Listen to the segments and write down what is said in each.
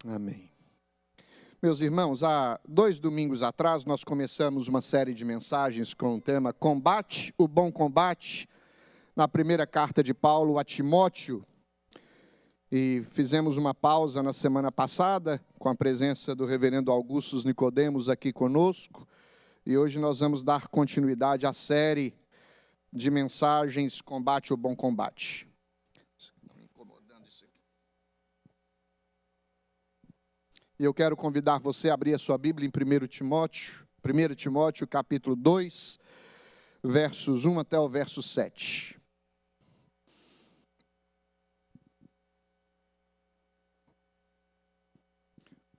Amém. Meus irmãos, há 2 domingos atrás nós começamos uma série de mensagens com o tema Combate o Bom Combate, na primeira carta de Paulo a Timóteo. E fizemos uma pausa na semana passada, com a presença do reverendo Augustus Nicodemos aqui conosco. E hoje nós vamos dar continuidade à série de mensagens Combate o Bom Combate. E eu quero convidar você a abrir a sua Bíblia em 1 Timóteo capítulo 2, versos 1 até o verso 7.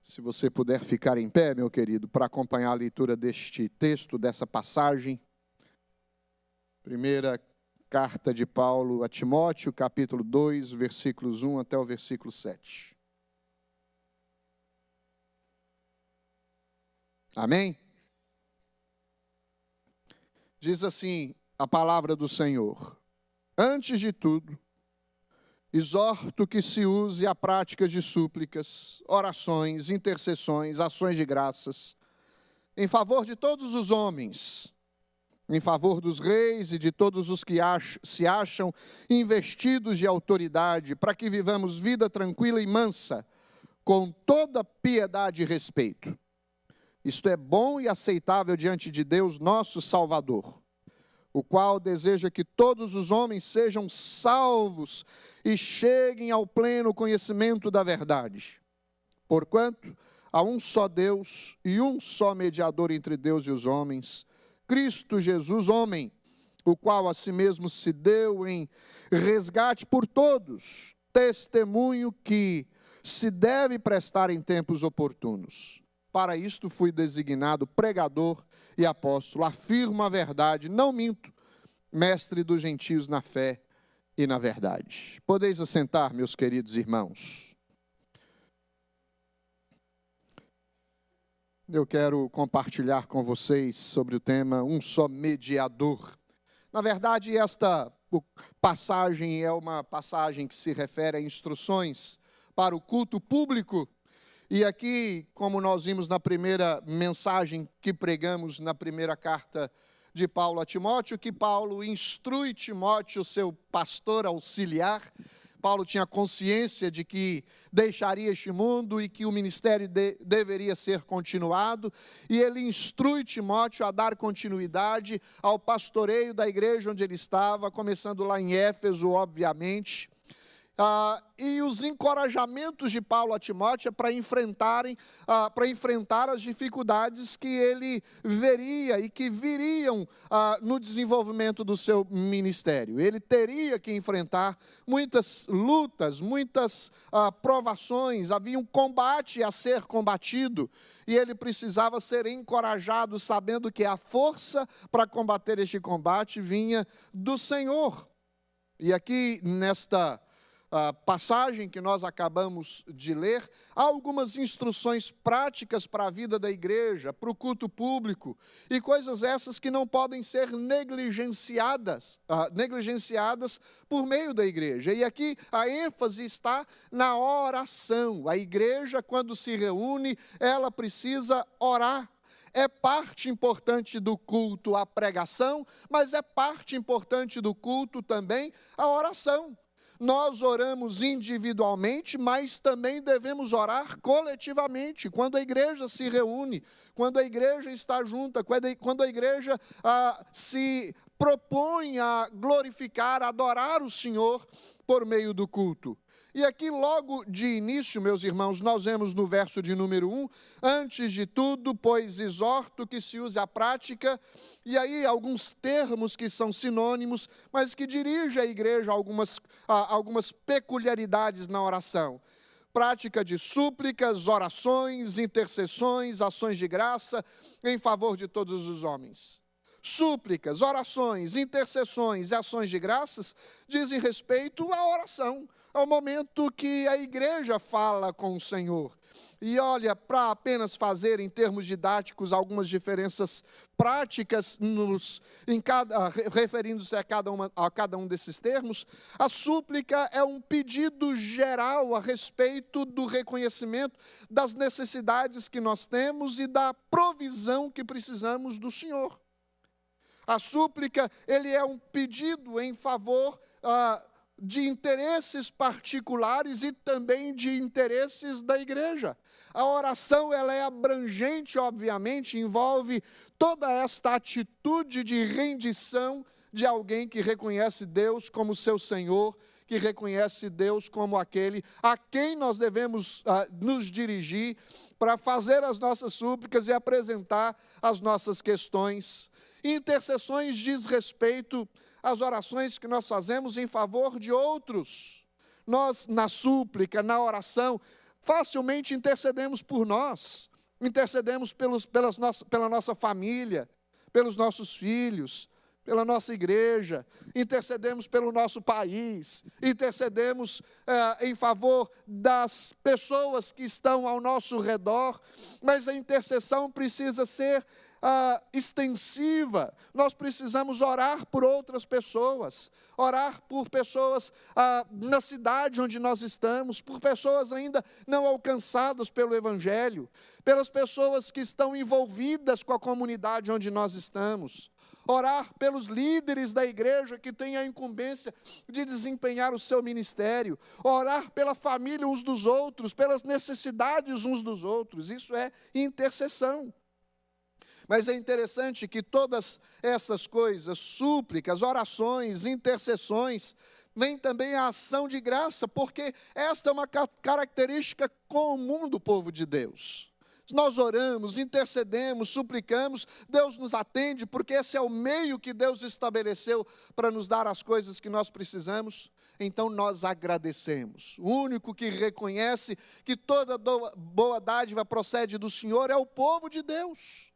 Se você puder ficar em pé, meu querido, para acompanhar a leitura deste texto, dessa passagem. Primeira carta de Paulo a Timóteo, capítulo 2, versículos 1 até o versículo 7. Amém? Diz assim a palavra do Senhor: antes de tudo, exorto que se use a prática de súplicas, orações, intercessões, ações de graças, em favor de todos os homens, em favor dos reis e de todos os que se acham investidos de autoridade, para que vivamos vida tranquila e mansa, com toda piedade e respeito. Isto é bom e aceitável diante de Deus, nosso Salvador, o qual deseja que todos os homens sejam salvos e cheguem ao pleno conhecimento da verdade. Porquanto há um só Deus e um só mediador entre Deus e os homens, Cristo Jesus, homem, o qual a si mesmo se deu em resgate por todos, testemunho que se deve prestar em tempos oportunos. Para isto fui designado pregador e apóstolo, afirmo a verdade, não minto, mestre dos gentios na fé e na verdade. Podeis assentar, meus queridos irmãos. Eu quero compartilhar com vocês sobre o tema um só mediador. Na verdade, esta passagem é uma passagem que se refere a instruções para o culto público. E aqui, como nós vimos na primeira mensagem que pregamos na primeira carta de Paulo a Timóteo, que Paulo instrui Timóteo, seu pastor auxiliar. Paulo tinha consciência de que deixaria este mundo e que o ministério deveria ser continuado. E ele instrui Timóteo a dar continuidade ao pastoreio da igreja onde ele estava, começando lá em Éfeso, obviamente. E os encorajamentos de Paulo a Timóteo para enfrentar as dificuldades que ele veria e que viriam no desenvolvimento do seu ministério. Ele teria que enfrentar muitas lutas, muitas provações, havia um combate a ser combatido e ele precisava ser encorajado, sabendo que a força para combater este combate vinha do Senhor. E aqui nesta passagem que nós acabamos de ler, há algumas instruções práticas para a vida da igreja, para o culto público, e coisas essas que não podem ser negligenciadas por meio da igreja. E aqui a ênfase está na oração. A igreja, quando se reúne, ela precisa orar. É parte importante do culto a pregação, mas é parte importante do culto também a oração. Nós oramos individualmente, mas também devemos orar coletivamente, quando a igreja se reúne, quando a igreja está junta, quando a igreja se propõe a glorificar, a adorar o Senhor por meio do culto. E aqui logo de início, meus irmãos, nós vemos no verso de número 1, antes de tudo, pois exorto que se use a prática, e aí alguns termos que são sinônimos, mas que dirigem a igreja a algumas peculiaridades na oração. Prática de súplicas, orações, intercessões, ações de graça em favor de todos os homens. súplicas, orações, intercessões e ações de graças dizem respeito à oração, ao momento que a igreja fala com o Senhor. E olha, para apenas fazer em termos didáticos algumas diferenças práticas referindo-se a cada um desses termos, a súplica é um pedido geral a respeito do reconhecimento das necessidades que nós temos e da provisão que precisamos do Senhor. A súplica, ele é um pedido em favor de interesses particulares e também de interesses da igreja. A oração, ela é abrangente, obviamente, envolve toda esta atitude de rendição de alguém que reconhece Deus como seu Senhor, que reconhece Deus como aquele a quem nós devemos nos dirigir para fazer as nossas súplicas e apresentar as nossas questões. Intercessões diz respeito às orações que nós fazemos em favor de outros. Nós, na súplica, na oração, facilmente intercedemos por nós, intercedemos pela nossa família, pelos nossos filhos, pela nossa igreja, intercedemos pelo nosso país, intercedemos em favor das pessoas que estão ao nosso redor, mas a intercessão precisa ser extensiva. Nós precisamos orar por outras pessoas, orar por pessoas na cidade onde nós estamos, por pessoas ainda não alcançadas pelo Evangelho, pelas pessoas que estão envolvidas com a comunidade onde nós estamos. Orar pelos líderes da igreja que têm a incumbência de desempenhar o seu ministério. Orar pela família uns dos outros, pelas necessidades uns dos outros. Isso é intercessão. Mas é interessante que todas essas coisas, súplicas, orações, intercessões, vem também a ação de graça, porque esta é uma característica comum do povo de Deus. Nós oramos, intercedemos, suplicamos, Deus nos atende, porque esse é o meio que Deus estabeleceu para nos dar as coisas que nós precisamos. Então nós agradecemos. O único que reconhece que toda boa dádiva procede do Senhor é o povo de Deus.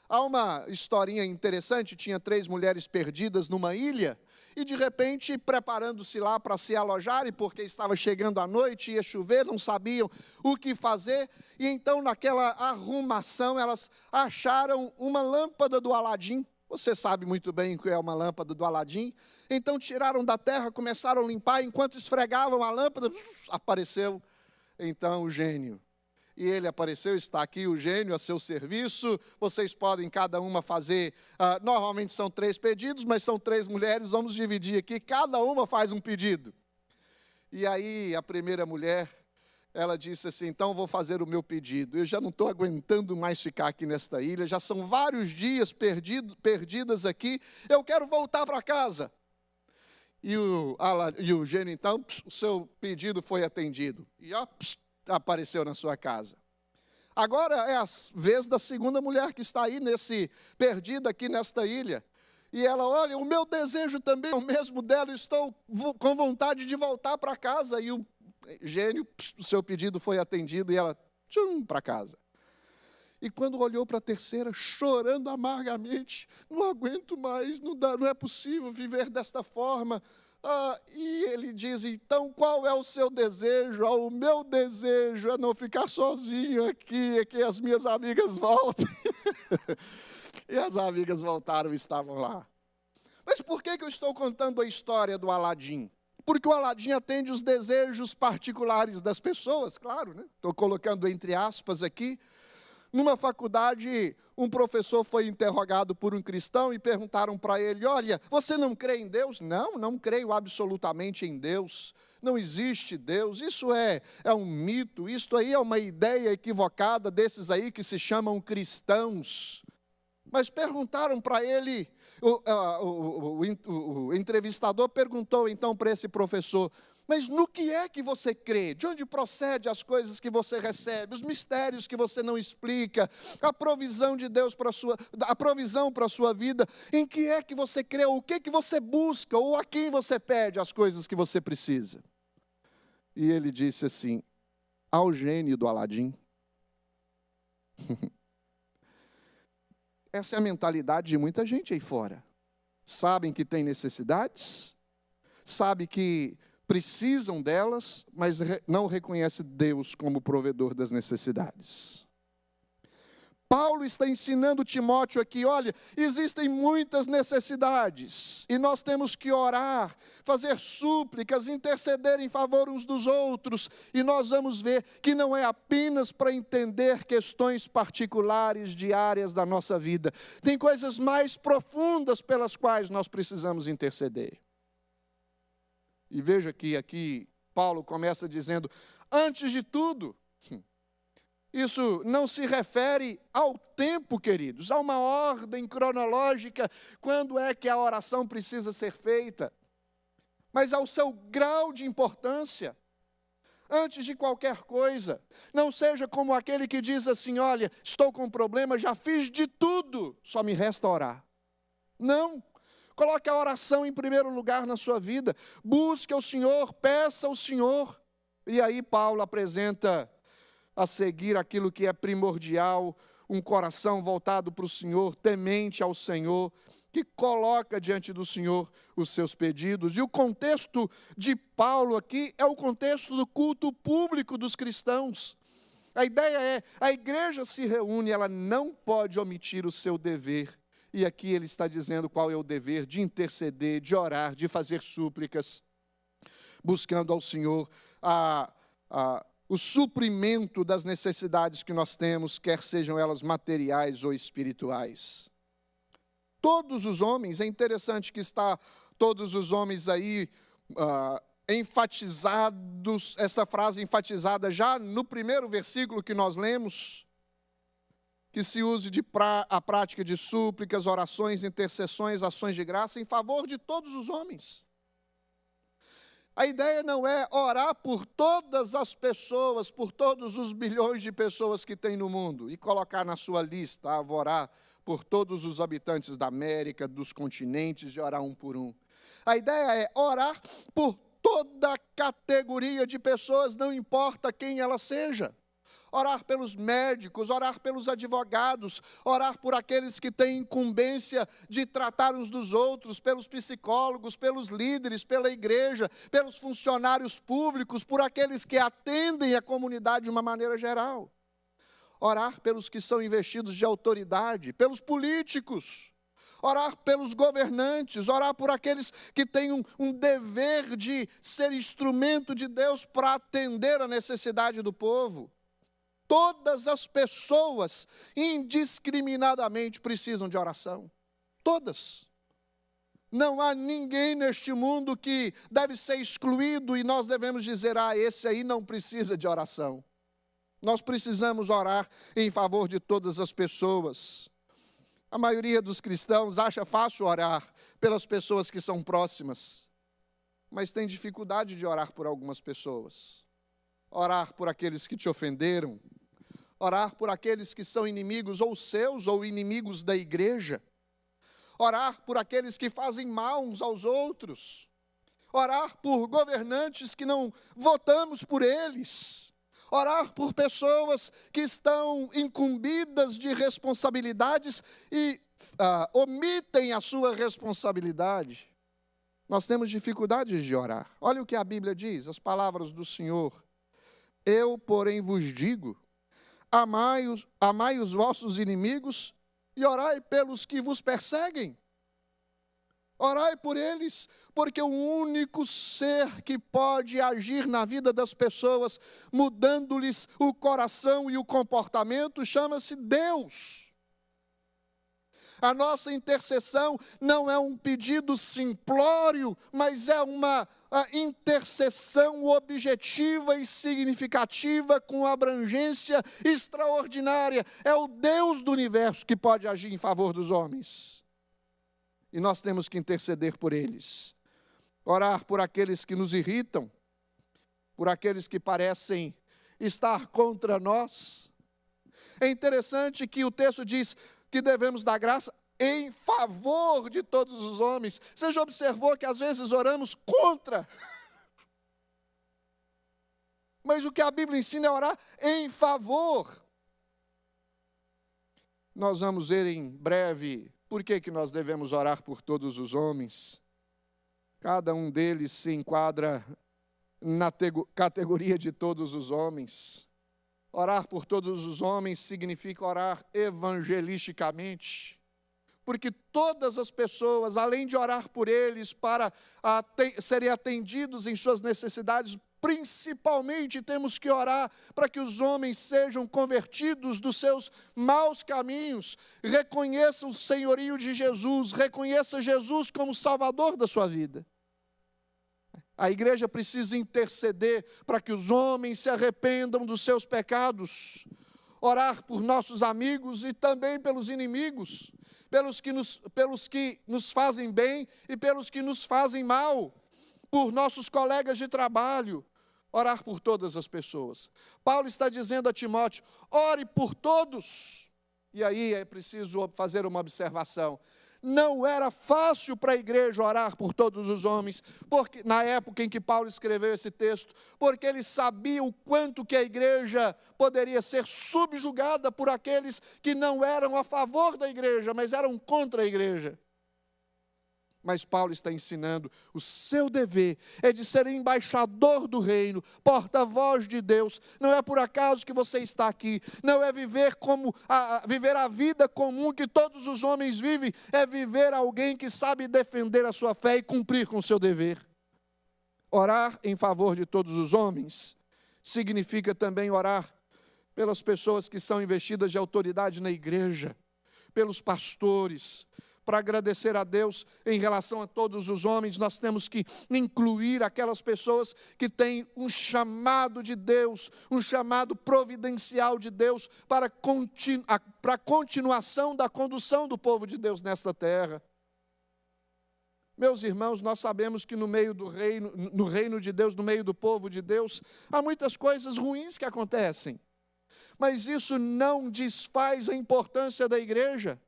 Há uma historinha interessante, tinha 3 mulheres perdidas numa ilha, e de repente, preparando-se lá para se alojarem, porque estava chegando a noite, ia chover, não sabiam o que fazer, e então naquela arrumação, elas acharam uma lâmpada do Aladim. Você sabe muito bem o que é uma lâmpada do Aladim. Então tiraram da terra, começaram a limpar, enquanto esfregavam a lâmpada, apareceu então o gênio. E ele apareceu, está aqui o gênio a seu serviço. Vocês podem cada uma fazer, normalmente são 3 pedidos, mas são 3 mulheres, vamos dividir aqui, cada uma faz um pedido. E aí a primeira mulher, ela disse assim, então vou fazer o meu pedido. Eu já não estou aguentando mais ficar aqui nesta ilha, já são vários dias perdidas aqui, eu quero voltar para casa. E o gênio então, o seu pedido foi atendido. E apareceu na sua casa. Agora é a vez da segunda mulher que está aí perdida aqui nesta ilha. E ela, olha, o meu desejo também é o mesmo dela, estou com vontade de voltar para casa. E o gênio, o seu pedido foi atendido e ela, para casa. E quando olhou para a terceira, chorando amargamente, não aguento mais, não é possível viver desta forma. E ele diz, então qual é o seu desejo? O meu desejo é não ficar sozinho aqui, é que as minhas amigas voltem. E as amigas voltaram e estavam lá. Mas por que eu estou contando a história do Aladim? Porque o Aladim atende os desejos particulares das pessoas, claro, né? Estou colocando entre aspas aqui. Numa faculdade, um professor foi interrogado por um cristão e perguntaram para ele, olha, você não crê em Deus? Não creio absolutamente em Deus. Não existe Deus, isso é um mito, isso aí é uma ideia equivocada desses aí que se chamam cristãos. Mas perguntaram para ele, o entrevistador perguntou então para esse professor, mas no que é que você crê? De onde procede as coisas que você recebe? Os mistérios que você não explica? A provisão de Deus para a sua vida? Em que é que você crê? O que é que você busca? Ou a quem você pede as coisas que você precisa? E ele disse assim, ao gênio do Aladim. Essa é a mentalidade de muita gente aí fora. Sabem que tem necessidades, sabem que precisam delas, mas não reconhecem Deus como provedor das necessidades. Paulo está ensinando Timóteo aqui, olha, existem muitas necessidades, e nós temos que orar, fazer súplicas, interceder em favor uns dos outros, e nós vamos ver que não é apenas para entender questões particulares, diárias da nossa vida, tem coisas mais profundas pelas quais nós precisamos interceder. E veja que aqui Paulo começa dizendo, antes de tudo, isso não se refere ao tempo, queridos, há uma ordem cronológica, quando é que a oração precisa ser feita, mas ao seu grau de importância. Antes de qualquer coisa, não seja como aquele que diz assim, olha, estou com um problema, já fiz de tudo, só me resta orar. Não, coloque a oração em primeiro lugar na sua vida, busque ao Senhor, peça ao Senhor. E aí Paulo apresenta a seguir aquilo que é primordial, um coração voltado para o Senhor, temente ao Senhor, que coloca diante do Senhor os seus pedidos. E o contexto de Paulo aqui é o contexto do culto público dos cristãos. A ideia é, a igreja se reúne, ela não pode omitir o seu dever. E aqui ele está dizendo qual é o dever de interceder, de orar, de fazer súplicas, buscando ao Senhor o suprimento das necessidades que nós temos, quer sejam elas materiais ou espirituais. Todos os homens, é interessante que está todos os homens aí enfatizados, essa frase enfatizada já no primeiro versículo que nós lemos, que se use a prática de súplicas, orações, intercessões, ações de graça em favor de todos os homens. A ideia não é orar por todas as pessoas, por todos os bilhões de pessoas que tem no mundo, e colocar na sua lista, vou orar por todos os habitantes da América, dos continentes, e orar um por um. A ideia é orar por toda a categoria de pessoas, não importa quem ela seja. Orar pelos médicos, orar pelos advogados, orar por aqueles que têm incumbência de tratar uns dos outros, pelos psicólogos, pelos líderes, pela igreja, pelos funcionários públicos, por aqueles que atendem a comunidade de uma maneira geral. Orar pelos que são investidos de autoridade, pelos políticos, orar pelos governantes, orar por aqueles que têm um dever de ser instrumento de Deus para atender a necessidade do povo. Todas as pessoas, indiscriminadamente, precisam de oração. Todas. Não há ninguém neste mundo que deve ser excluído e nós devemos dizer, esse aí não precisa de oração. Nós precisamos orar em favor de todas as pessoas. A maioria dos cristãos acha fácil orar pelas pessoas que são próximas, mas tem dificuldade de orar por algumas pessoas. Orar por aqueles que te ofenderam, orar por aqueles que são inimigos ou seus ou inimigos da igreja, orar por aqueles que fazem mal uns aos outros, orar por governantes que não votamos por eles, orar por pessoas que estão incumbidas de responsabilidades e omitem a sua responsabilidade. Nós temos dificuldades de orar. Olha o que a Bíblia diz, as palavras do Senhor. Eu, porém, vos digo, amai os vossos inimigos e orai pelos que vos perseguem. Orai por eles, porque o único ser que pode agir na vida das pessoas, mudando-lhes o coração e o comportamento, chama-se Deus. A nossa intercessão não é um pedido simplório, mas é uma intercessão objetiva e significativa com abrangência extraordinária. É o Deus do universo que pode agir em favor dos homens. E nós temos que interceder por eles. Orar por aqueles que nos irritam, por aqueles que parecem estar contra nós. É interessante que o texto diz que devemos dar graça em favor de todos os homens. Você já observou que às vezes oramos contra? Mas o que a Bíblia ensina é orar em favor. nós vamos ver em breve por que nós devemos orar por todos os homens. Cada um deles se enquadra na categoria de todos os homens. Orar por todos os homens significa orar evangelisticamente, porque todas as pessoas, além de orar por eles para serem atendidos em suas necessidades, principalmente temos que orar para que os homens sejam convertidos dos seus maus caminhos, reconheçam o senhorio de Jesus, reconheçam Jesus como Salvador da sua vida. A igreja precisa interceder para que os homens se arrependam dos seus pecados, orar por nossos amigos e também pelos inimigos, pelos que nos fazem bem e pelos que nos fazem mal, por nossos colegas de trabalho, orar por todas as pessoas. Paulo está dizendo a Timóteo, ore por todos. E aí é preciso fazer uma observação. Não era fácil para a igreja orar por todos os homens, porque na época em que Paulo escreveu esse texto, porque ele sabia o quanto que a igreja poderia ser subjugada por aqueles que não eram a favor da igreja, mas eram contra a igreja. Mas Paulo está ensinando, o seu dever é de ser embaixador do reino, porta-voz de Deus. Não é por acaso que você está aqui, não é viver viver a vida comum que todos os homens vivem, é viver alguém que sabe defender a sua fé e cumprir com o seu dever. Orar em favor de todos os homens significa também orar pelas pessoas que são investidas de autoridade na igreja, pelos pastores. Para agradecer a Deus em relação a todos os homens, nós temos que incluir aquelas pessoas que têm um chamado de Deus, um chamado providencial de Deus para a continuação da condução do povo de Deus nesta terra. Meus irmãos, nós sabemos que no reino de Deus, no meio do povo de Deus, há muitas coisas ruins que acontecem, mas isso não desfaz a importância da igreja.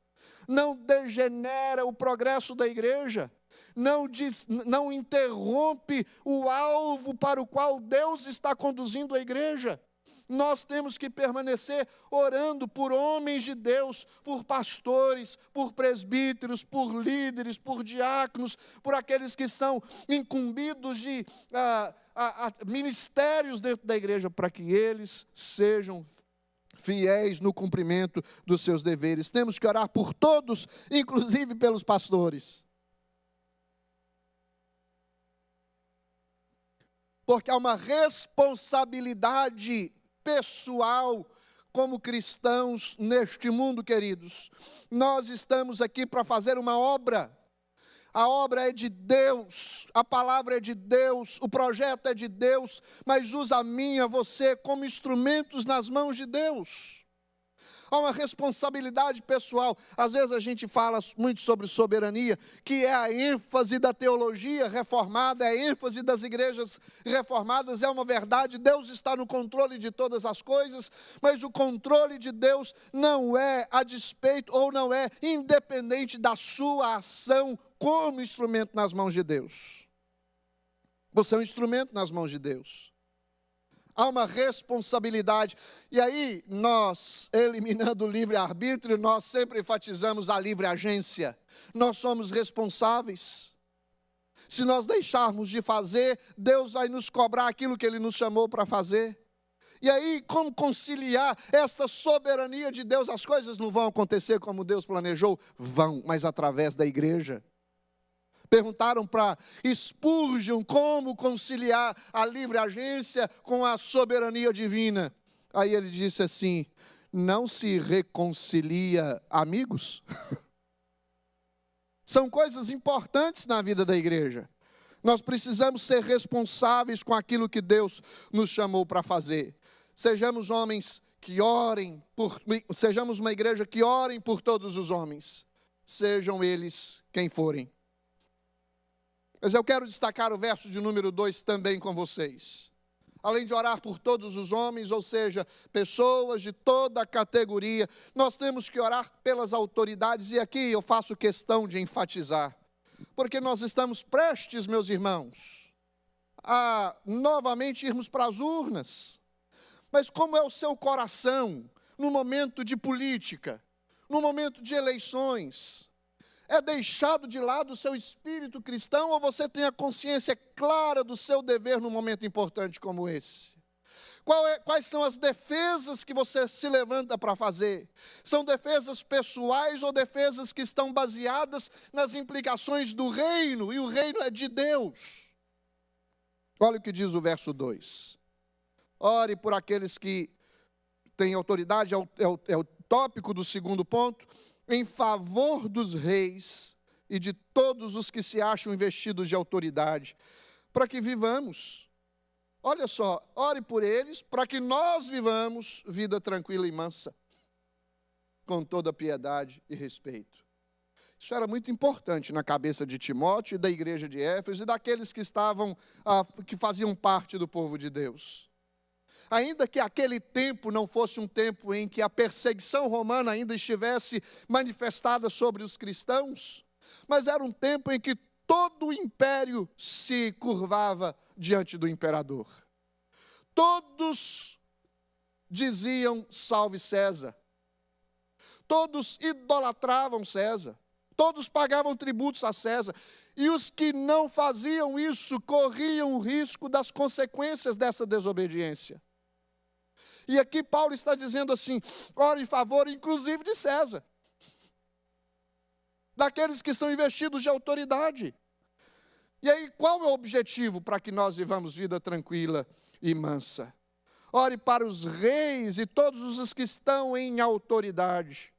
Não degenera o progresso da igreja, não interrompe o alvo para o qual Deus está conduzindo a igreja. Nós temos que permanecer orando por homens de Deus, por pastores, por presbíteros, por líderes, por diáconos, por aqueles que são incumbidos de ministérios dentro da igreja, para que eles sejam fiéis no cumprimento dos seus deveres. Temos que orar por todos, inclusive pelos pastores. Porque há uma responsabilidade pessoal como cristãos neste mundo, queridos. Nós estamos aqui para fazer uma obra. A obra é de Deus, a palavra é de Deus, o projeto é de Deus, mas usa a mim e a você como instrumentos nas mãos de Deus. Há uma responsabilidade pessoal. Às vezes a gente fala muito sobre soberania, que é a ênfase da teologia reformada, é a ênfase das igrejas reformadas, é uma verdade. Deus está no controle de todas as coisas, mas o controle de Deus não é a despeito ou não é independente da sua ação como instrumento nas mãos de Deus. Você é um instrumento nas mãos de Deus. Há uma responsabilidade. E aí, nós, eliminando o livre-arbítrio, nós sempre enfatizamos a livre-agência. Nós somos responsáveis. Se nós deixarmos de fazer, Deus vai nos cobrar aquilo que Ele nos chamou para fazer. E aí, como conciliar esta soberania de Deus? As coisas não vão acontecer como Deus planejou? Vão, mas através da igreja. Perguntaram para Spurgeon como conciliar a livre agência com a soberania divina. Aí ele disse assim, não se reconcilia amigos? São coisas importantes na vida da igreja. Nós precisamos ser responsáveis com aquilo que Deus nos chamou para fazer. Sejamos homens que orem, sejamos uma igreja que orem por todos os homens, sejam eles quem forem. Mas eu quero destacar o verso de número 2 também com vocês. Além de orar por todos os homens, ou seja, pessoas de toda a categoria, nós temos que orar pelas autoridades, e aqui eu faço questão de enfatizar, porque nós estamos prestes, meus irmãos, a novamente irmos para as urnas. Mas como é o seu coração no momento de política, no momento de eleições? É deixado de lado o seu espírito cristão ou você tem a consciência clara do seu dever num momento importante como esse? Quais são as defesas que você se levanta para fazer? São defesas pessoais ou defesas que estão baseadas nas implicações do reino, e o reino é de Deus? Olha o que diz o verso 2. Ore por aqueles que têm autoridade, é o tópico do segundo ponto, em favor dos reis e de todos os que se acham investidos de autoridade, para que vivamos. Olha só, ore por eles, para que nós vivamos vida tranquila e mansa, com toda piedade e respeito. Isso era muito importante na cabeça de Timóteo e da igreja de Éfeso e daqueles que que faziam parte do povo de Deus. Ainda que aquele tempo não fosse um tempo em que a perseguição romana ainda estivesse manifestada sobre os cristãos, mas era um tempo em que todo o império se curvava diante do imperador. Todos diziam salve César. Todos idolatravam César. Todos pagavam tributos a César. E os que não faziam isso corriam o risco das consequências dessa desobediência. E aqui Paulo está dizendo assim: ore em favor inclusive de César, daqueles que são investidos de autoridade. E aí, qual é o objetivo para que nós vivamos vida tranquila e mansa? Ore para os reis e todos os que estão em autoridade.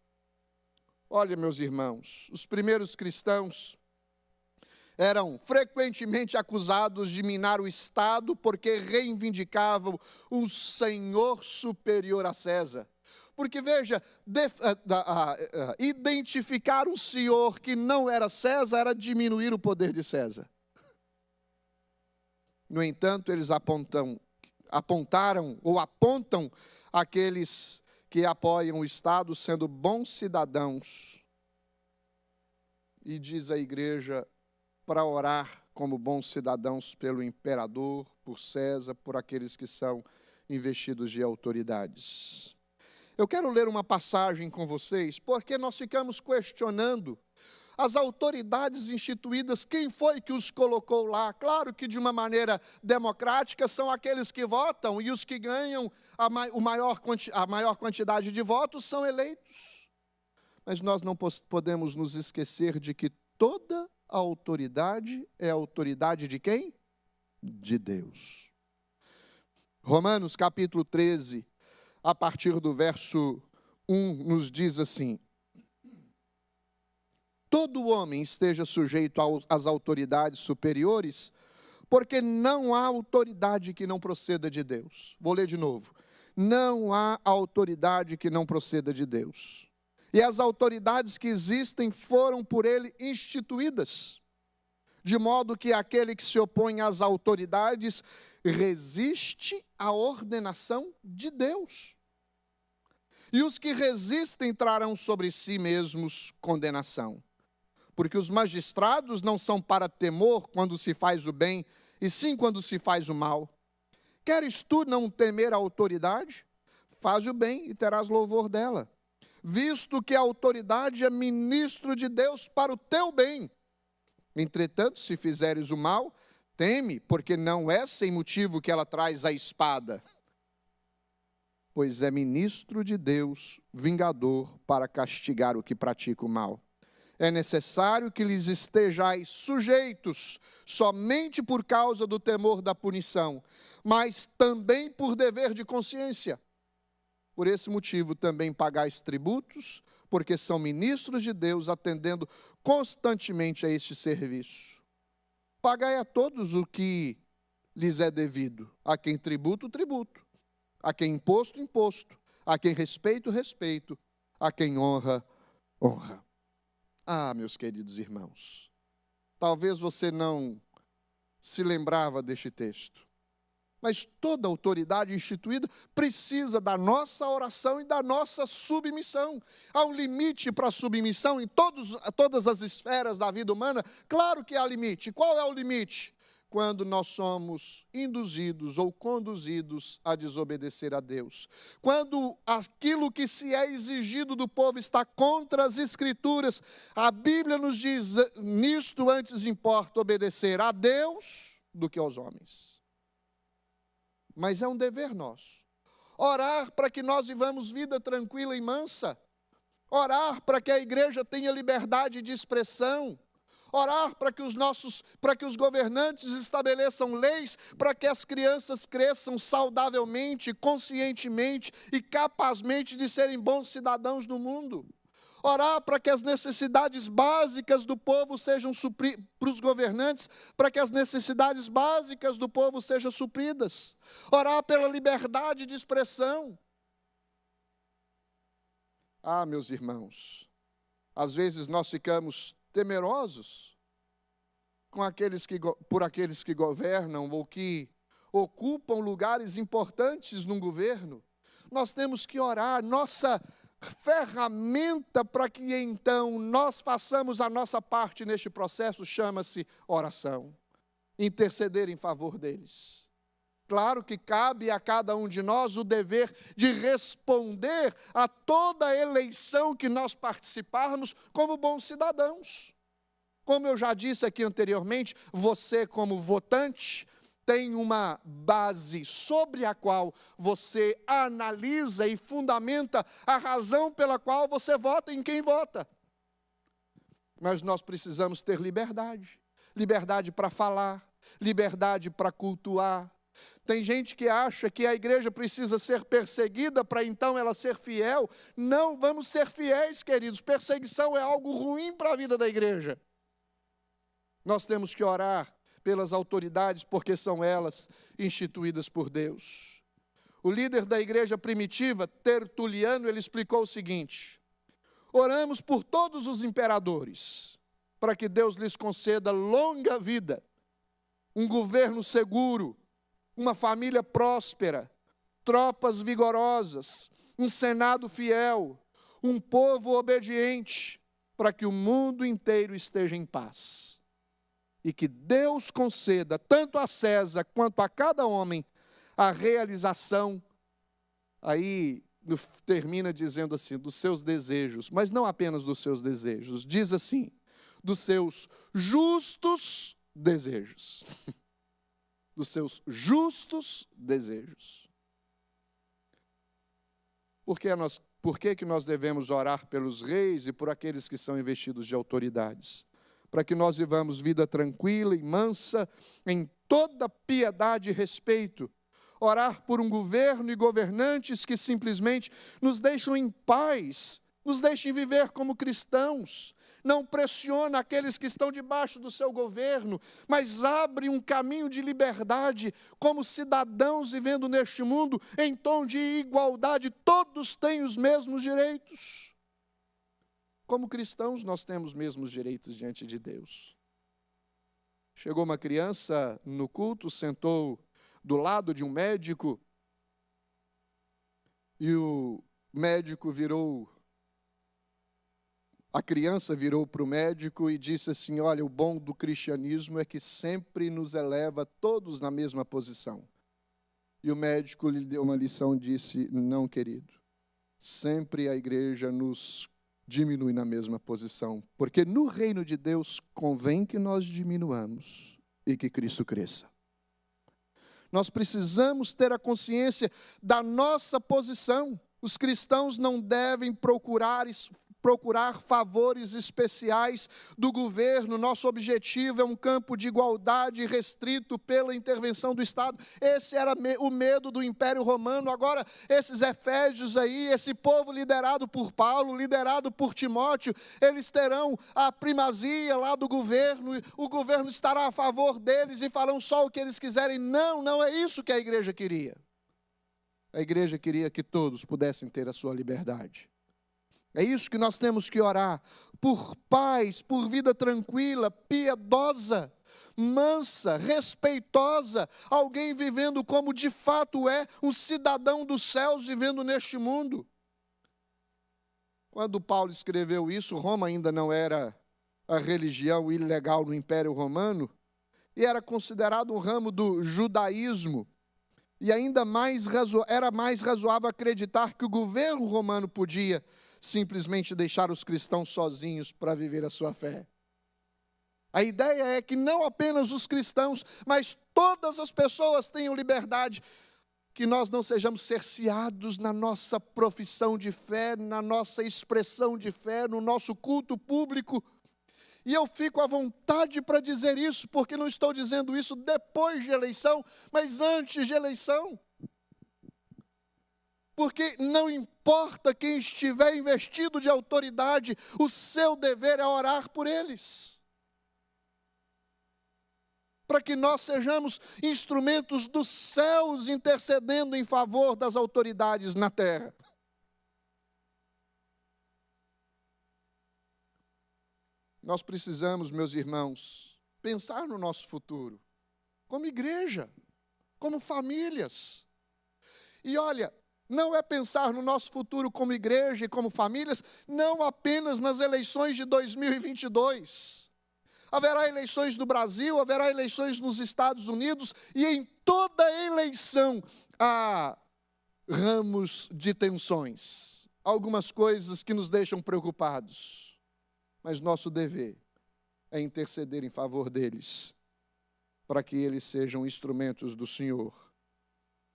Olha, meus irmãos, os primeiros cristãos eram frequentemente acusados de minar o Estado porque reivindicavam o senhor superior a César. Porque, veja, identificar um senhor que não era César era diminuir o poder de César. No entanto, eles apontam aqueles que apoiam o Estado sendo bons cidadãos. E diz a igreja para orar como bons cidadãos pelo imperador, por César, por aqueles que são investidos de autoridades. Eu quero ler uma passagem com vocês, porque nós ficamos questionando as autoridades instituídas, quem foi que os colocou lá? Claro que de uma maneira democrática são aqueles que votam, e os que ganham a maior quantidade de votos são eleitos. Mas nós não podemos nos esquecer de que toda a autoridade é a autoridade de quem? De Deus. Romanos capítulo 13, a partir do verso 1, nos diz assim: todo homem esteja sujeito às autoridades superiores, porque não há autoridade que não proceda de Deus. Vou ler de novo. Não há autoridade que não proceda de Deus. E as autoridades que existem foram por ele instituídas, de modo que aquele que se opõe às autoridades resiste à ordenação de Deus. E os que resistem trarão sobre si mesmos condenação. Porque os magistrados não são para temor quando se faz o bem, e sim quando se faz o mal. Queres tu não temer a autoridade? Faz o bem e terás louvor dela, visto que a autoridade é ministro de Deus para o teu bem. Entretanto, se fizeres o mal, teme, porque não é sem motivo que ela traz a espada, pois é ministro de Deus, vingador, para castigar o que pratica o mal. É necessário que lhes estejais sujeitos, somente por causa do temor da punição, mas também por dever de consciência. Por esse motivo também pagais tributos, porque são ministros de Deus, atendendo constantemente a este serviço. Pagai a todos o que lhes é devido, a quem tributo, tributo, a quem imposto, imposto, a quem respeito, respeito, a quem honra, honra. Ah, meus queridos irmãos, talvez você não se lembrava deste texto, mas toda autoridade instituída precisa da nossa oração e da nossa submissão. Há um limite para a submissão em todas as esferas da vida humana? Claro que há limite. Qual é o limite? quando nós somos induzidos ou conduzidos a desobedecer a Deus. Quando aquilo que se é exigido do povo está contra as Escrituras, a Bíblia nos diz, nisto antes importa obedecer a Deus do que aos homens. Mas é um dever nosso. Orar para que nós vivamos vida tranquila e mansa. Orar para que a igreja tenha liberdade de expressão. Orar para que os governantes estabeleçam leis, para que as crianças cresçam saudavelmente, conscientemente e capazmente de serem bons cidadãos do mundo. Orar para que as necessidades básicas do povo sejam supridas, para os governantes, para que as necessidades básicas do povo sejam supridas. Orar pela liberdade de expressão. Ah, meus irmãos, às vezes nós ficamos temerosos por aqueles que governam ou que ocupam lugares importantes num governo. Nós temos que orar. Nossa ferramenta para que então nós façamos a nossa parte neste processo chama-se oração. Interceder em favor deles. Claro que cabe a cada um de nós o dever de responder a toda eleição que nós participarmos como bons cidadãos. Como eu já disse aqui anteriormente, você como votante tem uma base sobre a qual você analisa e fundamenta a razão pela qual você vota em quem vota. Mas nós precisamos ter liberdade. Liberdade para falar, liberdade para cultuar. Tem gente que acha que a igreja precisa ser perseguida para então ela ser fiel. Não, vamos ser fiéis, queridos. Perseguição é algo ruim para a vida da igreja. Nós temos que orar pelas autoridades, porque são elas instituídas por Deus. O líder da igreja primitiva, Tertuliano, ele explicou o seguinte: oramos por todos os imperadores, para que Deus lhes conceda longa vida, um governo seguro, uma família próspera, tropas vigorosas, um senado fiel, um povo obediente, para que o mundo inteiro esteja em paz. E que Deus conceda, tanto a César quanto a cada homem, a realização, aí termina dizendo assim, dos seus desejos, mas não apenas dos seus desejos, diz assim, dos seus justos desejos. Dos seus justos desejos. Por que nós devemos orar pelos reis e por aqueles que são investidos de autoridades? Para que nós vivamos vida tranquila e mansa, em toda piedade e respeito. Orar por um governo e governantes que simplesmente nos deixam em paz, nos deixem viver como cristãos. Não pressiona aqueles que estão debaixo do seu governo, mas abre um caminho de liberdade, como cidadãos vivendo neste mundo, em tom de igualdade, todos têm os mesmos direitos. Como cristãos, nós temos os mesmos direitos diante de Deus. Chegou uma criança no culto, sentou do lado de um médico, e o médico a criança virou para o médico e disse assim: olha, o bom do cristianismo é que sempre nos eleva todos na mesma posição. E o médico lhe deu uma lição e disse: não, querido, sempre a igreja nos diminui na mesma posição, porque no reino de Deus convém que nós diminuamos e que Cristo cresça. Nós precisamos ter a consciência da nossa posição. Os cristãos não devem procurar favores especiais do governo. Nosso objetivo é um campo de igualdade restrito pela intervenção do Estado. Esse era o medo do Império Romano. Agora, esses efésios aí, esse povo liderado por Paulo, liderado por Timóteo, eles terão a primazia lá do governo, o governo estará a favor deles e farão só o que eles quiserem. Não, não é isso que a igreja queria. A igreja queria que todos pudessem ter a sua liberdade. É isso que nós temos que orar, por paz, por vida tranquila, piedosa, mansa, respeitosa, alguém vivendo como de fato é um cidadão dos céus vivendo neste mundo. Quando Paulo escreveu isso, Roma ainda não era a religião ilegal no Império Romano, e era considerado um ramo do judaísmo. E ainda mais era mais razoável acreditar que o governo romano podia simplesmente deixar os cristãos sozinhos para viver a sua fé. A ideia é que não apenas os cristãos, mas todas as pessoas tenham liberdade, que nós não sejamos cerceados na nossa profissão de fé, na nossa expressão de fé, no nosso culto público. E eu fico à vontade para dizer isso, porque não estou dizendo isso depois de eleição, mas antes de eleição. Porque não importa quem estiver investido de autoridade, o seu dever é orar por eles. Para que nós sejamos instrumentos dos céus intercedendo em favor das autoridades na terra. Nós precisamos, meus irmãos, pensar no nosso futuro, como igreja, como famílias. E olha, não é pensar no nosso futuro como igreja e como famílias, não apenas nas eleições de 2022. Haverá eleições no Brasil, haverá eleições nos Estados Unidos, e em toda eleição há ramos de tensões, algumas coisas que nos deixam preocupados. Mas nosso dever é interceder em favor deles, para que eles sejam instrumentos do Senhor,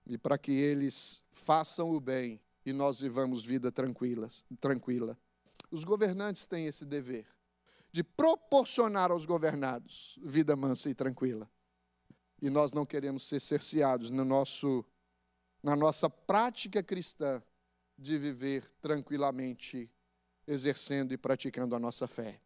e para que eles façam o bem, e nós vivamos vida tranquila. Os governantes têm esse dever, de proporcionar aos governados vida mansa e tranquila. E nós não queremos ser cerceados na nossa prática cristã de viver tranquilamente, exercendo e praticando a nossa fé.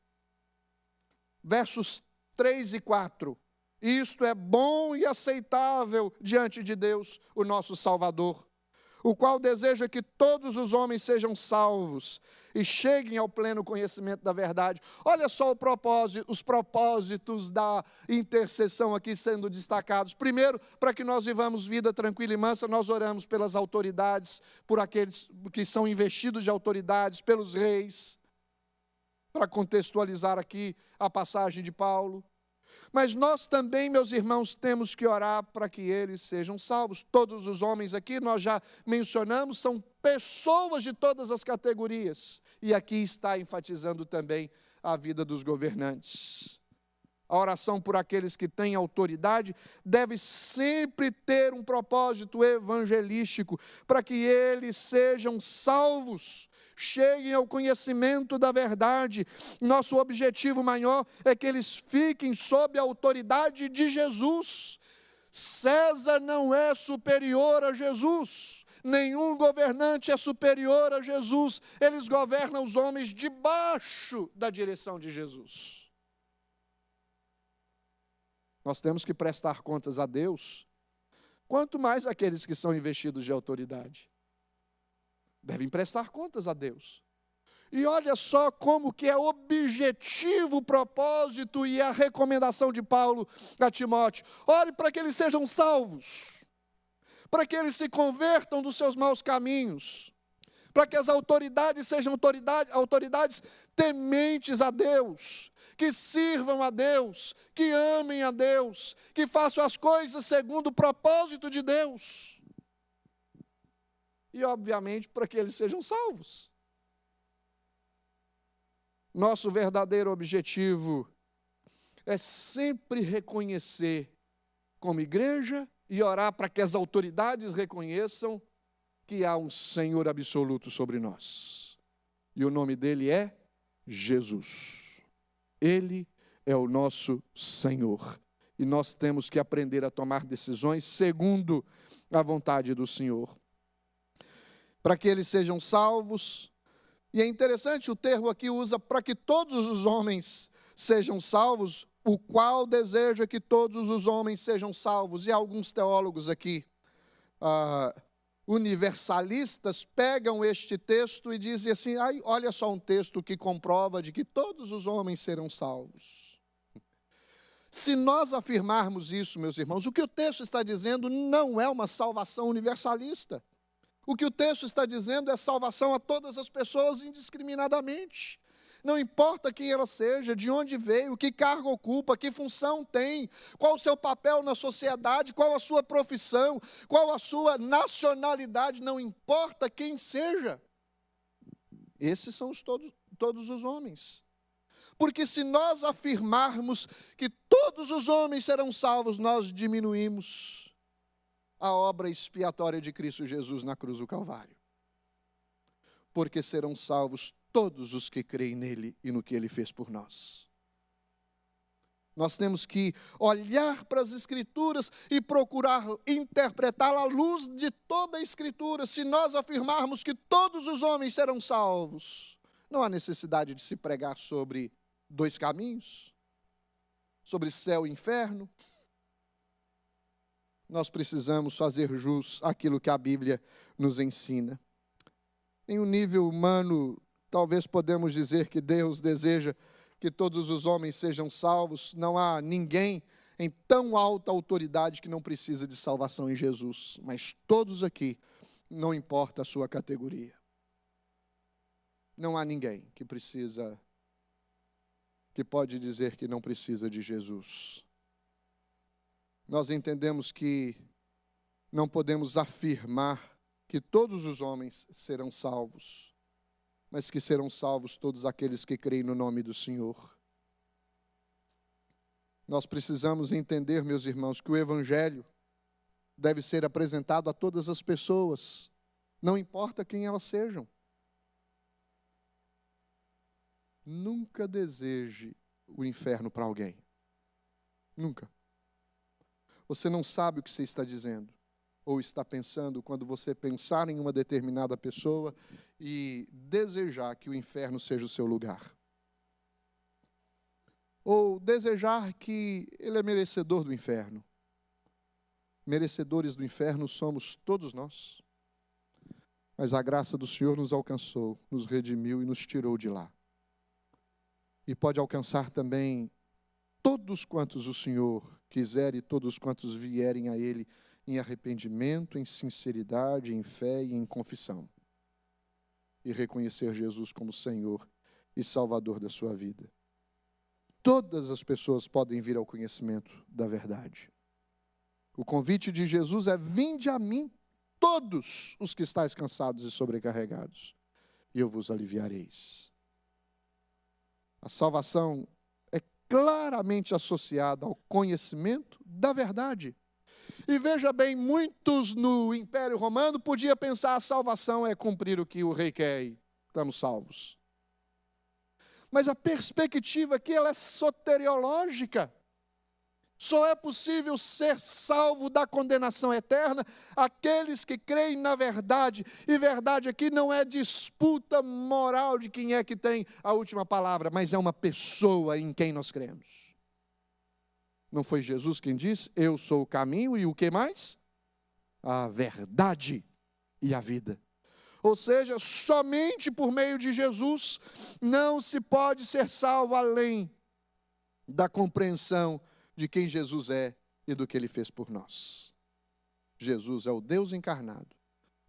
Versos 3 e 4. Isto é bom e aceitável diante de Deus, o nosso Salvador, o qual deseja que todos os homens sejam salvos e cheguem ao pleno conhecimento da verdade. Olha só os propósitos da intercessão aqui sendo destacados. Primeiro, para que nós vivamos vida tranquila e mansa, nós oramos pelas autoridades, por aqueles que são investidos de autoridades, pelos reis, para contextualizar aqui a passagem de Paulo. Mas nós também, meus irmãos, temos que orar para que eles sejam salvos. Todos os homens aqui, nós já mencionamos, são pessoas de todas as categorias. E aqui está enfatizando também a vida dos governantes. A oração por aqueles que têm autoridade deve sempre ter um propósito evangelístico, para que eles sejam salvos, cheguem ao conhecimento da verdade. Nosso objetivo maior é que eles fiquem sob a autoridade de Jesus. César não é superior a Jesus. Nenhum governante é superior a Jesus. Eles governam os homens debaixo da direção de Jesus. Nós temos que prestar contas a Deus, quanto mais aqueles que são investidos de autoridade. Devem prestar contas a Deus. E olha só como que é objetivo o propósito e a recomendação de Paulo a Timóteo. Ore para que eles sejam salvos, para que eles se convertam dos seus maus caminhos, para que as autoridades sejam autoridades tementes a Deus, que sirvam a Deus, que amem a Deus, que façam as coisas segundo o propósito de Deus. E, obviamente, para que eles sejam salvos. Nosso verdadeiro objetivo é sempre reconhecer como igreja e orar para que as autoridades reconheçam que há um Senhor absoluto sobre nós. E o nome dele é Jesus. Ele é o nosso Senhor. E nós temos que aprender a tomar decisões segundo a vontade do Senhor, para que eles sejam salvos. E é interessante, o termo aqui usa para que todos os homens sejam salvos, o qual deseja que todos os homens sejam salvos. E alguns teólogos aqui, universalistas, pegam este texto e dizem assim, olha só um texto que comprova de que todos os homens serão salvos. Se nós afirmarmos isso, meus irmãos, o que o texto está dizendo não é uma salvação universalista. O que o texto está dizendo é salvação a todas as pessoas indiscriminadamente. Não importa quem ela seja, de onde veio, que cargo ocupa, que função tem, qual o seu papel na sociedade, qual a sua profissão, qual a sua nacionalidade, não importa quem seja. Esses são todos os homens. Porque se nós afirmarmos que todos os homens serão salvos, nós diminuímos a obra expiatória de Cristo Jesus na cruz do Calvário. Porque serão salvos todos os que creem nele e no que ele fez por nós. Nós temos que olhar para as Escrituras e procurar interpretá-la à luz de toda a Escritura. Se nós afirmarmos que todos os homens serão salvos, não há necessidade de se pregar sobre dois caminhos, sobre céu e inferno. Nós precisamos fazer jus àquilo que a Bíblia nos ensina. Em um nível humano, talvez podemos dizer que Deus deseja que todos os homens sejam salvos. Não há ninguém em tão alta autoridade que não precisa de salvação em Jesus. Mas todos aqui, não importa a sua categoria. Não há ninguém que pode dizer que não precisa de Jesus. Nós entendemos que não podemos afirmar que todos os homens serão salvos, mas que serão salvos todos aqueles que creem no nome do Senhor. Nós precisamos entender, meus irmãos, que o Evangelho deve ser apresentado a todas as pessoas, não importa quem elas sejam. Nunca deseje o inferno para alguém. Nunca. Você não sabe o que você está dizendo ou está pensando quando você pensar em uma determinada pessoa e desejar que o inferno seja o seu lugar. Ou desejar que ele é merecedor do inferno. Merecedores do inferno somos todos nós. Mas a graça do Senhor nos alcançou, nos redimiu e nos tirou de lá. E pode alcançar também todos quantos o Senhor quiser e todos quantos vierem a Ele em arrependimento, em sinceridade, em fé e em confissão. E reconhecer Jesus como Senhor e Salvador da sua vida. Todas as pessoas podem vir ao conhecimento da verdade. O convite de Jesus é: vinde a mim, todos os que estáis cansados e sobrecarregados, e eu vos aliviareis. A salvação é claramente associada ao conhecimento da verdade. E veja bem, muitos no Império Romano podiam pensar: a salvação é cumprir o que o rei quer e estamos salvos. Mas a perspectiva aqui ela é soteriológica. Só é possível ser salvo da condenação eterna aqueles que creem na verdade. E verdade aqui não é disputa moral de quem é que tem a última palavra, mas é uma pessoa em quem nós cremos. Não foi Jesus quem disse: eu sou o caminho e o que mais? A verdade e a vida. Ou seja, somente por meio de Jesus não se pode ser salvo além da compreensão de quem Jesus é e do que Ele fez por nós. Jesus é o Deus encarnado,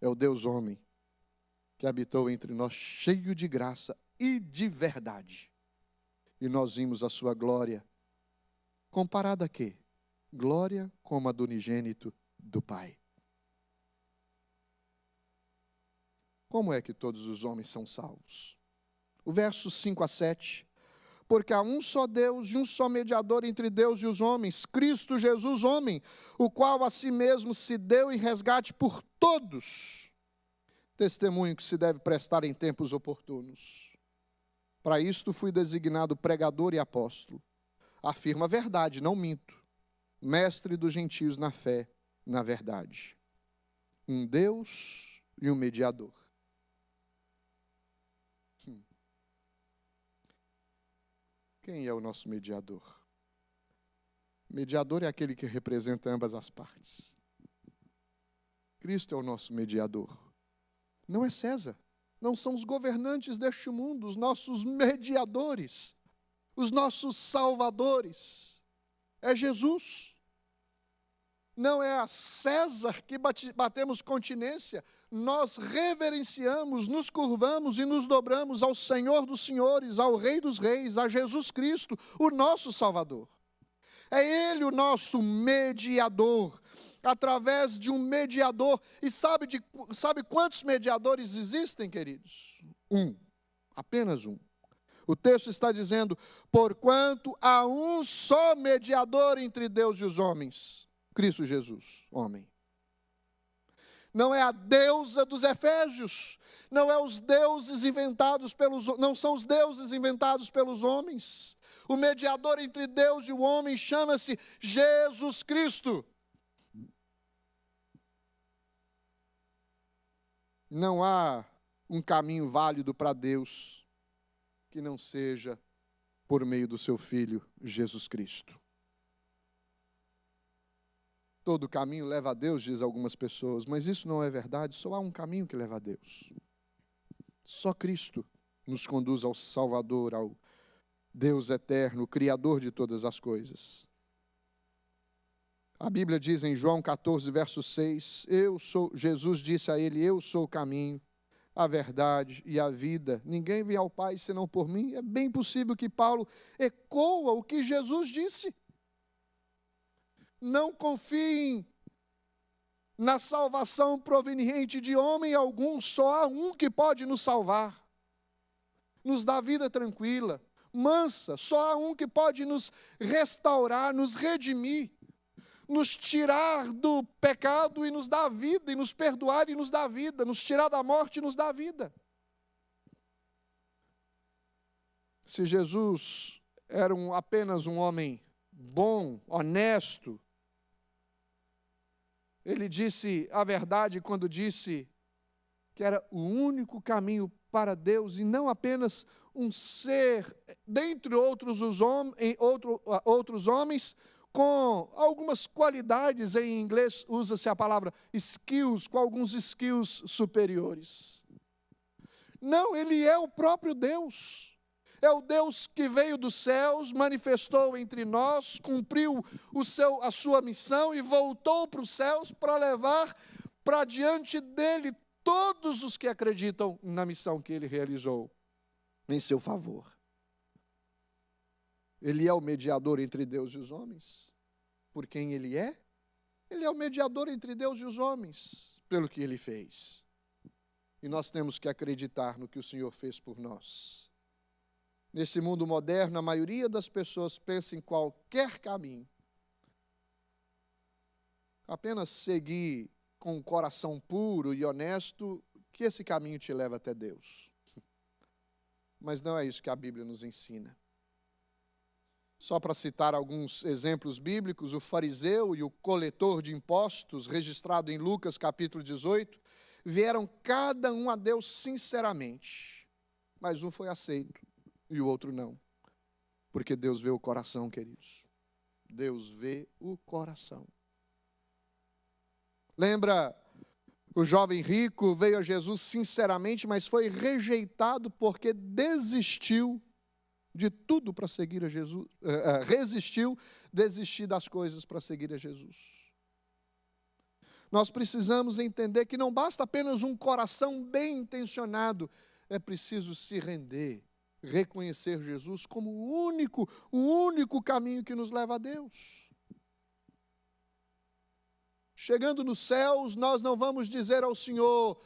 é o Deus homem, que habitou entre nós cheio de graça e de verdade. E nós vimos a sua glória, comparada a quê? Glória como a do unigênito do Pai. Como é que todos os homens são salvos? O verso 5 a 7. Porque há um só Deus e um só mediador entre Deus e os homens, Cristo Jesus, homem, o qual a si mesmo se deu em resgate por todos. Testemunho que se deve prestar em tempos oportunos. Para isto fui designado pregador e apóstolo. Afirmo a verdade, não minto. Mestre dos gentios na fé, na verdade. Um Deus e um mediador. Quem é o nosso mediador? Mediador é aquele que representa ambas as partes. Cristo é o nosso mediador. Não é César. Não são os governantes deste mundo, os nossos mediadores, os nossos salvadores. É Jesus. não é a César que batemos continência, nós reverenciamos, nos curvamos e nos dobramos ao Senhor dos senhores, ao Rei dos reis, a Jesus Cristo, o nosso Salvador. É Ele o nosso mediador, através de um mediador. E sabe quantos mediadores existem, queridos? Um, apenas um. O texto está dizendo, porquanto há um só mediador entre Deus e os homens, Cristo Jesus, homem. Não é a deusa dos Efésios, não são os deuses inventados pelos homens. O mediador entre Deus e o homem chama-se Jesus Cristo. Não há um caminho válido para Deus que não seja por meio do seu Filho, Jesus Cristo. Todo caminho leva a Deus, diz algumas pessoas, mas isso não é verdade, só há um caminho que leva a Deus. Só Cristo nos conduz ao Salvador, ao Deus eterno, Criador de todas as coisas. A Bíblia diz em João 14, verso 6, Jesus disse a ele, eu sou o caminho, a verdade e a vida. Ninguém vem ao Pai senão por mim. É bem possível que Paulo ecoa o que Jesus disse. Não confiem na salvação proveniente de homem algum, só há um que pode nos salvar, nos dar vida tranquila, mansa, só há um que pode nos restaurar, nos redimir, nos tirar do pecado e nos dar vida, e nos perdoar e nos dar vida, nos tirar da morte e nos dar vida. Se Jesus era apenas um homem bom, honesto, ele disse a verdade quando disse que era o único caminho para Deus e não apenas um ser, dentre outros homens, com algumas qualidades, em inglês usa-se a palavra skills, com alguns skills superiores. Não, ele é o próprio Deus. É o Deus que veio dos céus, manifestou entre nós, cumpriu a sua missão e voltou para os céus para levar para diante dele todos os que acreditam na missão que ele realizou em seu favor. Ele é o mediador entre Deus e os homens. Por quem ele é? Ele é o mediador entre Deus e os homens, pelo que ele fez. E nós temos que acreditar no que o Senhor fez por nós. Nesse mundo moderno, a maioria das pessoas pensa em qualquer caminho. Apenas seguir com um coração puro e honesto, que esse caminho te leva até Deus. Mas não é isso que a Bíblia nos ensina. Só para citar alguns exemplos bíblicos, o fariseu e o coletor de impostos, registrado em Lucas capítulo 18, vieram cada um a Deus sinceramente, mas um foi aceito e o outro não, porque Deus vê o coração, queridos. Deus vê o coração. Lembra, o jovem rico veio a Jesus sinceramente, mas foi rejeitado porque desistiu de tudo para seguir a Jesus, desistir das coisas para seguir a Jesus. Nós precisamos entender que não basta apenas um coração bem intencionado, é preciso se render, reconhecer Jesus como o único caminho que nos leva a Deus. Chegando nos céus, nós não vamos dizer ao Senhor,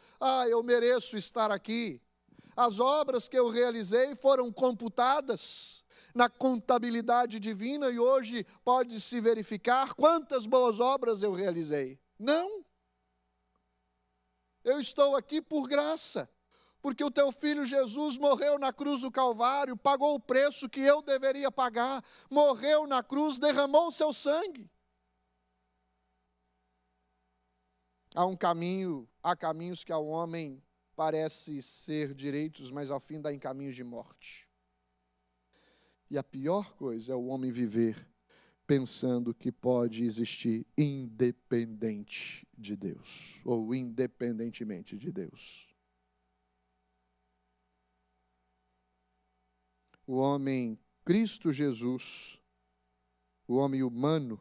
eu mereço estar aqui. As obras que eu realizei foram computadas na contabilidade divina e hoje pode-se verificar quantas boas obras eu realizei. Não. Eu estou aqui por graça, porque o teu filho Jesus morreu na cruz do Calvário, pagou o preço que eu deveria pagar, morreu na cruz, derramou o seu sangue. Há caminhos que ao homem parece ser direitos, mas ao fim dá em caminhos de morte. E a pior coisa é o homem viver pensando que pode existir independente de Deus, ou independentemente de Deus. O homem Cristo Jesus, o homem humano,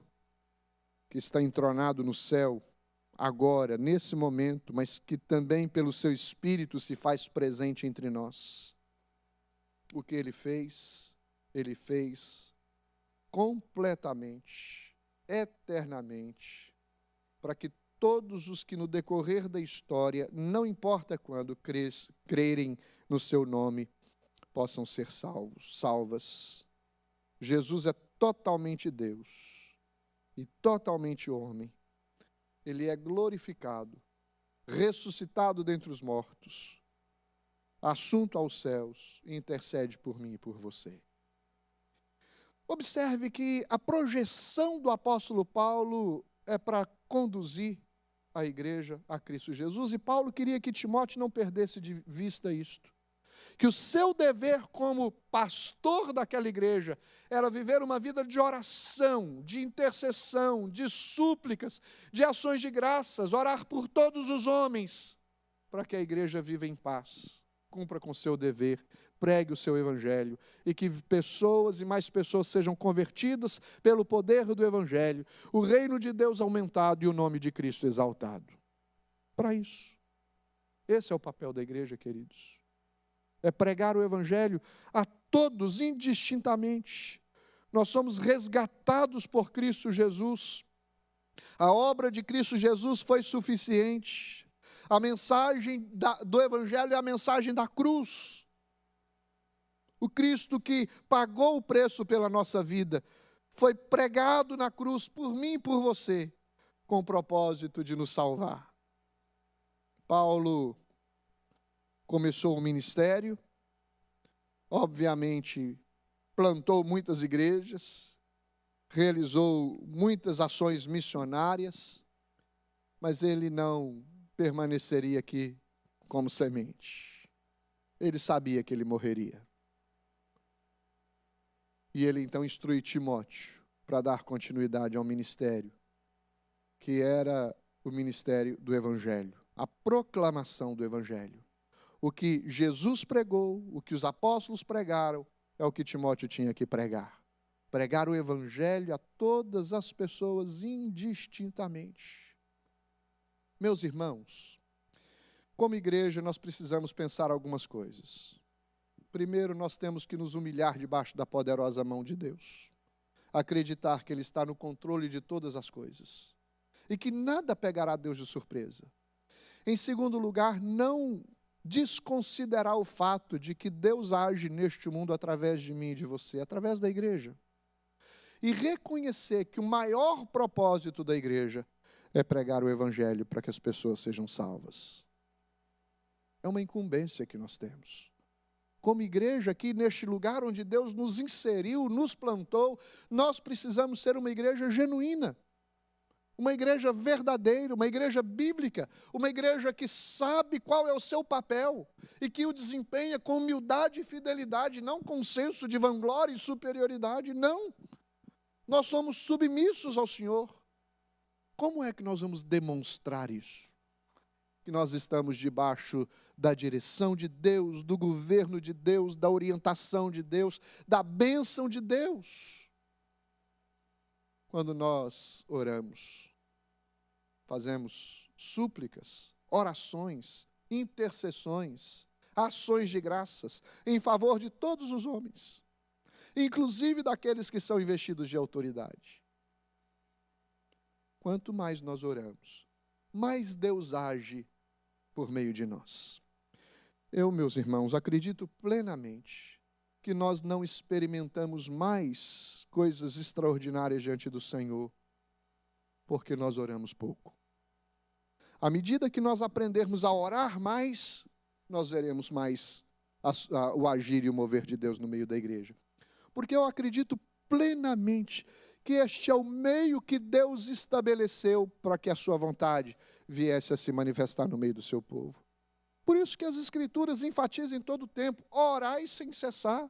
que está entronado no céu, agora, nesse momento, mas que também pelo seu Espírito se faz presente entre nós. O que ele fez completamente, eternamente, para que todos os que no decorrer da história, não importa quando, crerem no seu nome, possam ser salvas. Jesus é totalmente Deus e totalmente homem. Ele é glorificado, ressuscitado dentre os mortos, assunto aos céus, e intercede por mim e por você. Observe que a projeção do apóstolo Paulo é para conduzir a igreja a Cristo Jesus, e Paulo queria que Timóteo não perdesse de vista isto, que o seu dever como pastor daquela igreja era viver uma vida de oração, de intercessão, de súplicas, de ações de graças, orar por todos os homens, para que a igreja viva em paz, cumpra com o seu dever, pregue o seu evangelho, e que pessoas e mais pessoas sejam convertidas pelo poder do evangelho, o reino de Deus aumentado e o nome de Cristo exaltado. Para isso, esse é o papel da igreja, queridos. É pregar o evangelho a todos indistintamente. Nós somos resgatados por Cristo Jesus. A obra de Cristo Jesus foi suficiente. A mensagem do evangelho é a mensagem da cruz. O Cristo que pagou o preço pela nossa vida foi pregado na cruz por mim e por você, com o propósito de nos salvar. Paulo começou o ministério, obviamente plantou muitas igrejas, realizou muitas ações missionárias, mas ele não permaneceria aqui como semente. Ele sabia que ele morreria. E ele então instrui Timóteo para dar continuidade ao ministério, que era o ministério do Evangelho, a proclamação do Evangelho. O que Jesus pregou, o que os apóstolos pregaram, é o que Timóteo tinha que pregar. Pregar o Evangelho a todas as pessoas indistintamente. Meus irmãos, como igreja nós precisamos pensar algumas coisas. Primeiro, nós temos que nos humilhar debaixo da poderosa mão de Deus. Acreditar que Ele está no controle de todas as coisas. E que nada pegará Deus de surpresa. Em segundo lugar, não desconsiderar o fato de que Deus age neste mundo através de mim e de você, através da igreja. E reconhecer que o maior propósito da igreja é pregar o Evangelho para que as pessoas sejam salvas. É uma incumbência que nós temos. Como igreja aqui neste lugar onde Deus nos inseriu, nos plantou, nós precisamos ser uma igreja genuína. Uma igreja verdadeira, uma igreja bíblica, uma igreja que sabe qual é o seu papel e que o desempenha com humildade e fidelidade, não com senso de vanglória e superioridade, não. Nós somos submissos ao Senhor. Como é que nós vamos demonstrar isso? Que nós estamos debaixo da direção de Deus, do governo de Deus, da orientação de Deus, da bênção de Deus. Quando nós oramos, fazemos súplicas, orações, intercessões, ações de graças em favor de todos os homens, inclusive daqueles que são investidos de autoridade. Quanto mais nós oramos, mais Deus age por meio de nós. Eu, meus irmãos, acredito plenamente que nós não experimentamos mais coisas extraordinárias diante do Senhor, porque nós oramos pouco. À medida que nós aprendermos a orar mais, nós veremos mais o agir e o mover de Deus no meio da igreja. Porque eu acredito plenamente que este é o meio que Deus estabeleceu para que a sua vontade viesse a se manifestar no meio do seu povo. Por isso que as Escrituras enfatizam em todo o tempo: orai sem cessar.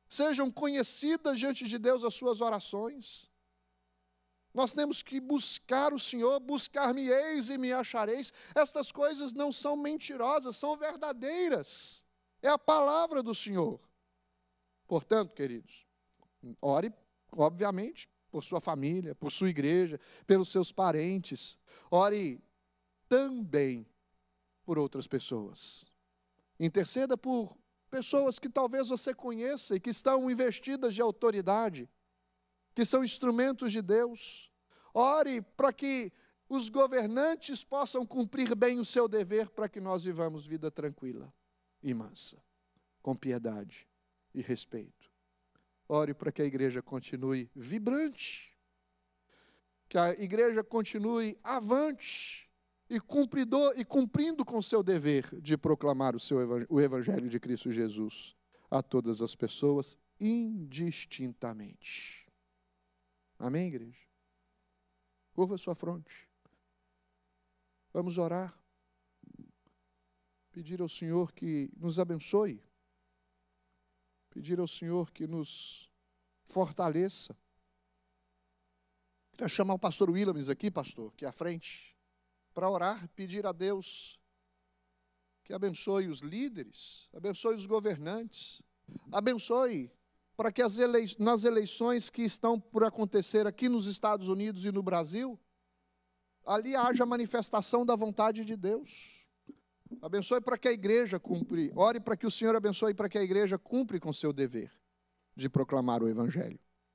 Sejam conhecidas diante de Deus as suas orações. Nós temos que buscar o Senhor, buscar-me-eis e me achareis. Estas coisas não são mentirosas, são verdadeiras. É a palavra do Senhor. Portanto, queridos, ore, obviamente, por sua família, por sua igreja, pelos seus parentes. Ore também por outras pessoas. Interceda por pessoas que talvez você conheça e que estão investidas de autoridade, que são instrumentos de Deus. Ore para que os governantes possam cumprir bem o seu dever, para que nós vivamos vida tranquila e mansa, com piedade e respeito. Ore para que a igreja continue vibrante, que a igreja continue avante e cumprindo com o seu dever de proclamar o Evangelho de Cristo Jesus a todas as pessoas, indistintamente. Amém, igreja? Curva sua fronte. Vamos orar. Pedir ao Senhor que nos abençoe. Pedir ao Senhor que nos fortaleça. Queria chamar o pastor Williams aqui, pastor, aqui à frente, para orar, pedir a Deus que abençoe os líderes, abençoe os governantes, abençoe para que nas eleições que estão por acontecer aqui nos Estados Unidos e no Brasil, ali haja manifestação da vontade de Deus. Abençoe para que a igreja cumpra, ore para que o Senhor abençoe para que a igreja cumpra com seu dever de proclamar o Evangelho.